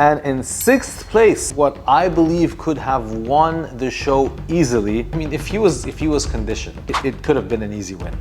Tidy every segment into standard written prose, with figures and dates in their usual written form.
And in 6th place, what I believe could have won the show easily. I mean, if he was conditioned, it could have been an easy win.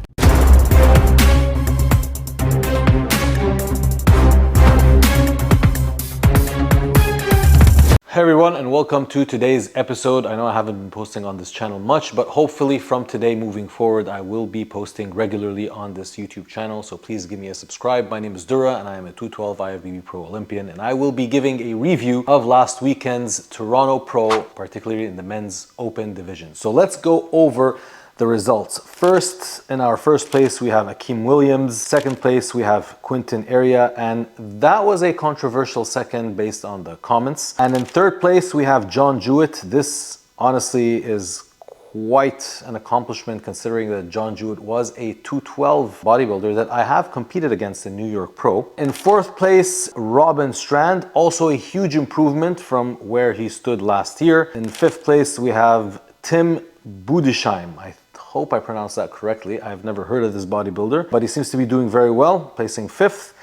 Hey everyone, and welcome to today's episode. I know I haven't been posting on this channel much, but hopefully from today moving forward, I will be posting regularly on this YouTube channel. So please give me a subscribe. My name is Dura and I am a 212 IFBB Pro Olympian, and I will be giving a review of last weekend's Toronto Pro, particularly in the men's open division. So let's go over the results. First, in our first place, we have Akim Williams. Second place, we have Quinton Area, and that was a controversial second based on the comments. And in third place, we have John Jewett. This honestly is quite an accomplishment considering that John Jewett was a 212 bodybuilder that I have competed against in New York Pro. In fourth place, Robin Strand, also a huge improvement from where he stood last year. In fifth place, we have Tim Budisheim. I hope I pronounced that correctly. I've never heard of this bodybuilder, but he seems to be doing very well, placing fifth.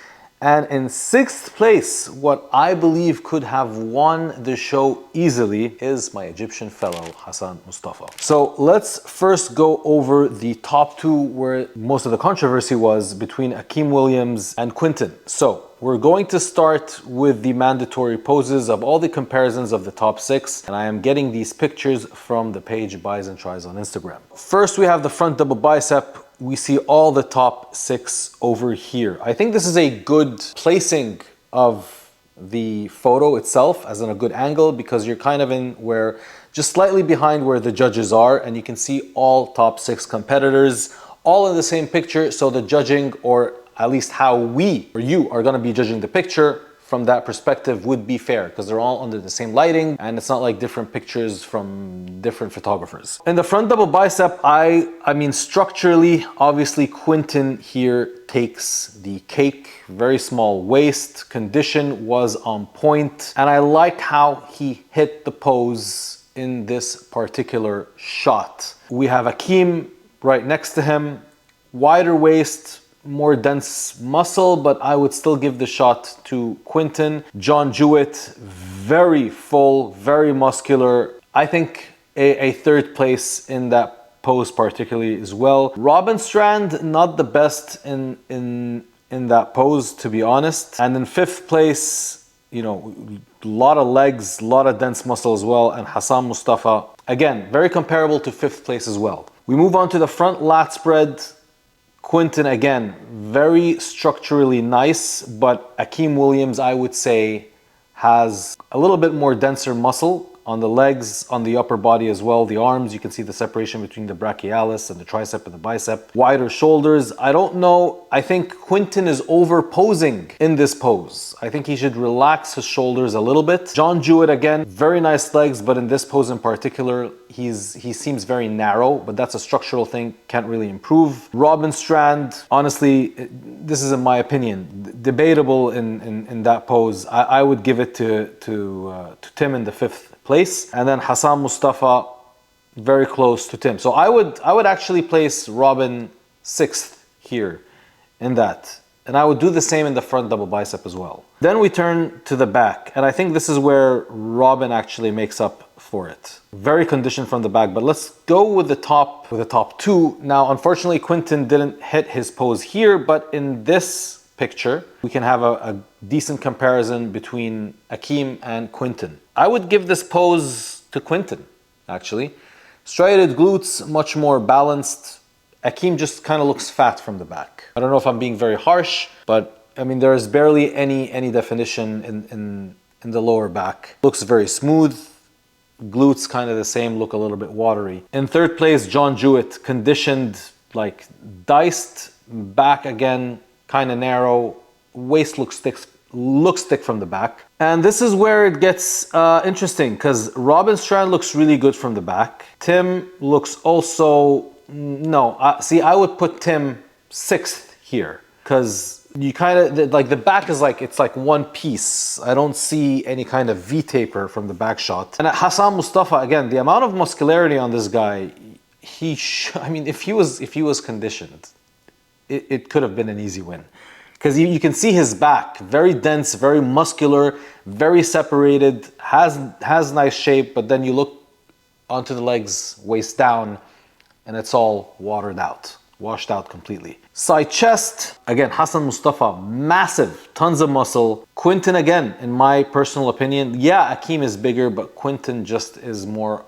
And in sixth place, what I believe could have won the show easily is my Egyptian fellow, Hassan Mustafa. So let's first go over the top two where most of the controversy was between Akim Williams and Quinton. So we're going to start with the mandatory poses of all the comparisons of the top six, and I am getting these pictures from the page Buys and Tries on Instagram. First, we have the front double bicep. We see all the top six over here. I think this is a good placing of the photo itself, as in a good angle, because you're kind of in where, just slightly behind where the judges are, and you can see all top six competitors all in the same picture. So the judging, or at least how we or you are going to be judging the picture from that perspective, would be fair because they're all under the same lighting and it's not like different pictures from different photographers. In the front double bicep, I mean structurally, obviously Quinton here takes the cake. Very small waist, condition was on point, and I like how he hit the pose in this particular shot. We have Akim right next to him, wider waist, more dense muscle, but I would still give the shot to Quinton. John Jewett, very full, very muscular. I think a third place in that pose particularly as well. Robin Strand, not the best in that pose, to be honest. And in fifth place, you know, a lot of legs, a lot of dense muscle as well. And Hassan Mustafa, again, very comparable to fifth place as well. We move on to the front lat spread. Quinton, again, very structurally nice, but Akim Williams, I would say, has a little bit more denser muscle on the legs, on the upper body as well. The arms, you can see the separation between the brachialis and the tricep and the bicep. Wider shoulders. I don't know. I think Quinton is over posing in this pose. I think he should relax his shoulders a little bit. John Jewett, again, very nice legs, but in this pose in particular, he seems very narrow, but that's a structural thing, can't really improve. Robin Strand, honestly, this is in my opinion, debatable in that pose. I would give it to Tim in the fifth place, and then Hassan Mustafa very close to Tim. So I would actually place Robin sixth here in that, and I would do the same in the front double bicep as well. Then we turn to the back, and I think this is where Robin actually makes up for it. Very conditioned from the back, but let's go with the top two. Now, unfortunately, Quinton didn't hit his pose here, but in this picture, we can have a decent comparison between Akim and Quinton. I would give this pose to Quinton, actually. Striated glutes, much more balanced. Akim just kind of looks fat from the back. I don't know if I'm being very harsh, but I mean, there is barely any definition in the lower back. Looks very smooth. Glutes kind of the same, look a little bit watery. In third place, John Jewett, conditioned, like diced, back again, kind of narrow, waist looks thick from the back. And this is where it gets interesting, because Robin Strand looks really good from the back. Tim looks also, see, I would put Tim sixth here, because you kind of, like the back is like, it's like one piece. I don't see any kind of V-taper from the back shot. And Hassan Mustafa, again, the amount of muscularity on this guy, I mean, if he was conditioned, it could have been an easy win. Because you can see his back, very dense, very muscular, very separated, has nice shape, but then you look onto the legs, waist down, and it's all watered out, washed out completely. Side chest, again, Hassan Mustafa, massive, tons of muscle. Quinton, again, in my personal opinion, yeah, Akim is bigger, but Quinton just is more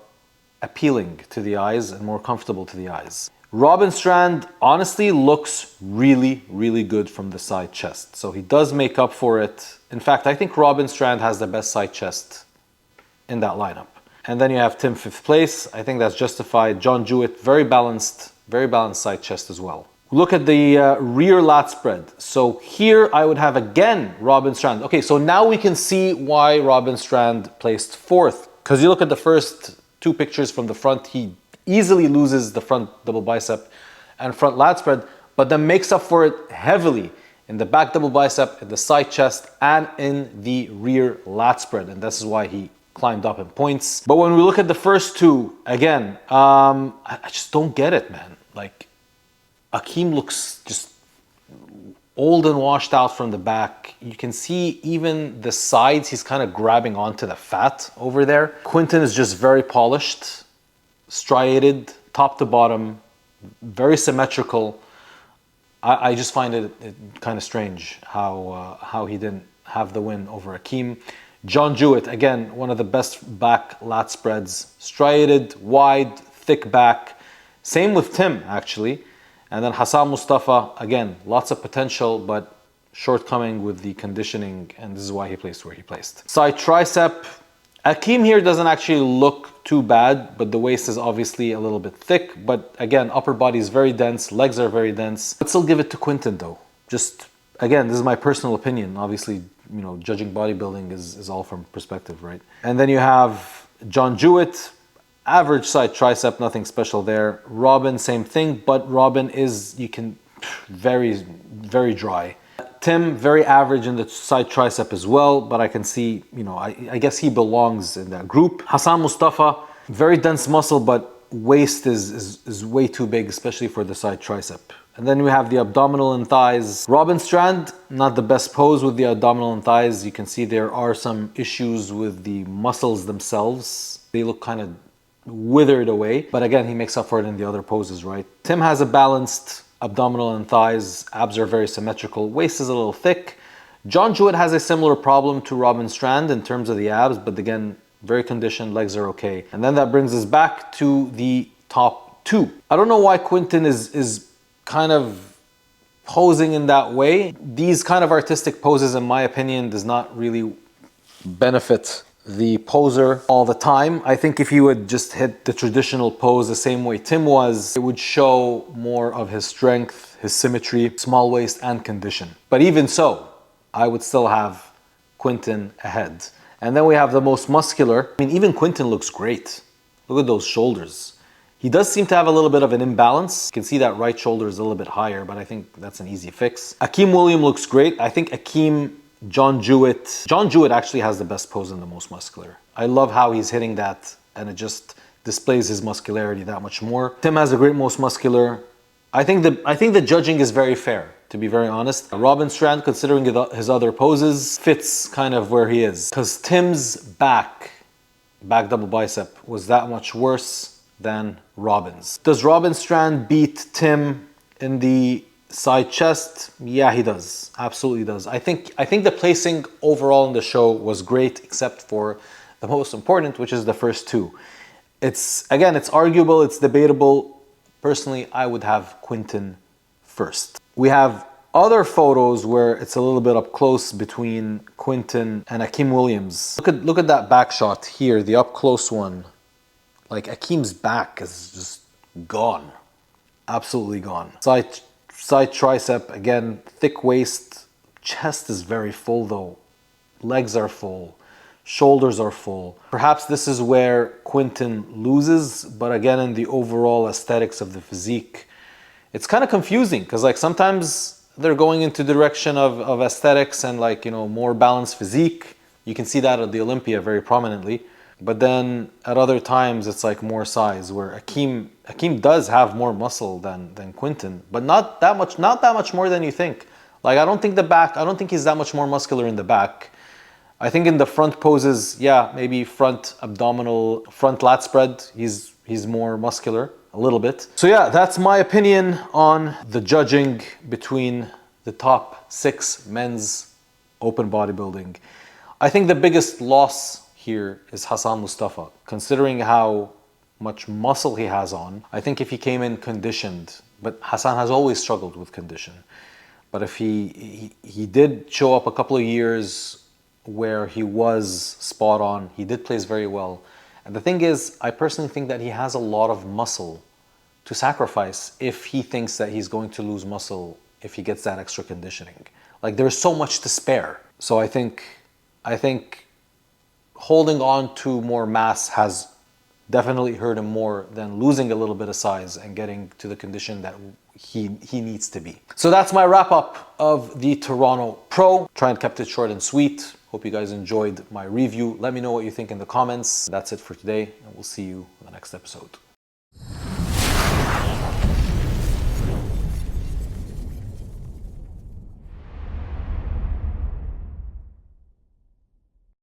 appealing to the eyes and more comfortable to the eyes. Robin Strand honestly looks really, really good from the side chest. So he does make up for it. In fact, I think Robin Strand has the best side chest in that lineup. And then you have Tim 5th place. I think that's justified. John Jewett, very balanced side chest as well. Look at the rear lat spread. So here I would have again Robin Strand. Okay, so now we can see why Robin Strand placed 4th. Because you look at the first two pictures from the front, he easily loses the front double bicep and front lat spread, but then makes up for it heavily in the back double bicep, in the side chest, and in the rear lat spread. And this is why he climbed up in points. But when we look at the first two, again, I just don't get it, man. Like, Akim looks just old and washed out from the back. You can see even the sides, he's kind of grabbing onto the fat over there. Quinton is just very polished, striated, top to bottom, very symmetrical. I just find it kind of strange how he didn't have the win over Akim. John Jewett, again, one of the best back lat spreads. Striated, wide, thick back. Same with Tim, actually. And then Hassan Mustafa, again, lots of potential, but shortcoming with the conditioning, and this is why he placed where he placed. Side tricep. Akim here doesn't actually look too bad, but the waist is obviously a little bit thick. But again, upper body is very dense, legs are very dense. I'd still give it to Quinton though. Just, again, this is my personal opinion. Obviously, you know, judging bodybuilding is all from perspective, right? And then you have John Jewett, average side tricep, nothing special there. Robin, same thing, but Robin is, very, very dry. Tim, very average in the side tricep as well, but I can see, you know, I guess he belongs in that group. Hassan Mustafa, very dense muscle, but waist is way too big, especially for the side tricep. And then we have the abdominal and thighs. Robin Strand, not the best pose with the abdominal and thighs. You can see there are some issues with the muscles themselves. They look kind of withered away, but again, he makes up for it in the other poses, right? Tim has a balanced abdominal and thighs, abs are very symmetrical, waist is a little thick. John Jewett has a similar problem to Robin Strand in terms of the abs, but again, very conditioned, legs are okay. And then that brings us back to the top two. I don't know why Quinton is kind of posing in that way. These kind of artistic poses, in my opinion, does not really benefit the poser all the time. I think if he would just hit the traditional pose the same way Tim was, it would show more of his strength, his symmetry, small waist and condition. But even so, I would still have Quinton ahead. And then we have the most muscular. I mean, even Quinton looks great. Look at those shoulders. He does seem to have a little bit of an imbalance. You can see that right shoulder is a little bit higher, but I think that's an easy fix. Akim William looks great. I think Akim, John Jewett actually has the best pose and the most muscular. I love how he's hitting that, and it just displays his muscularity that much more. Tim has a great most muscular. I think the judging is very fair, to be very honest. Robin Strand, considering his other poses, fits kind of where he is. Because Tim's back double bicep was that much worse than Robin's. Does Robin Strand beat Tim in the side chest? Yeah, he does. Absolutely does. I think the placing overall in the show was great, except for the most important, which is the first two. It's arguable, it's debatable. Personally, I would have Quinton first. We have other photos where it's a little bit up close between Quinton and Akim Williams. Look at that back shot here, the up close one. Like, Akim's back is just gone. Absolutely gone. Side tricep, again, thick waist. Chest is very full though. Legs are full. Shoulders are full. Perhaps this is where Quinton loses, but again, in the overall aesthetics of the physique, it's kind of confusing because, like, sometimes they're going into the direction of aesthetics and, like, you know, more balanced physique. You can see that at the Olympia very prominently. But then at other times it's like more size, where Akim does have more muscle than Quinton, but not that much more than you think. Like, I don't think he's that much more muscular in the back. I think in the front poses, yeah, maybe front abdominal, front lat spread, he's more muscular, a little bit. So yeah, that's my opinion on the judging between the top 6 men's open bodybuilding. I think the biggest loss here is Hassan Mustafa, considering how much muscle he has on. I think if he came in conditioned, but Hassan has always struggled with condition. But if he did show up a couple of years where he was spot on, he did place very well. And the thing is, I personally think that he has a lot of muscle to sacrifice if he thinks that he's going to lose muscle if he gets that extra conditioning. Like, there's so much to spare. So I think holding on to more mass has definitely hurt him more than losing a little bit of size and getting to the condition that he needs to be. So that's my wrap up of the Toronto Pro. Try and kept it short and sweet. Hope you guys enjoyed my review. Let me know what you think in the comments. That's it for today, and we'll see you in the next episode.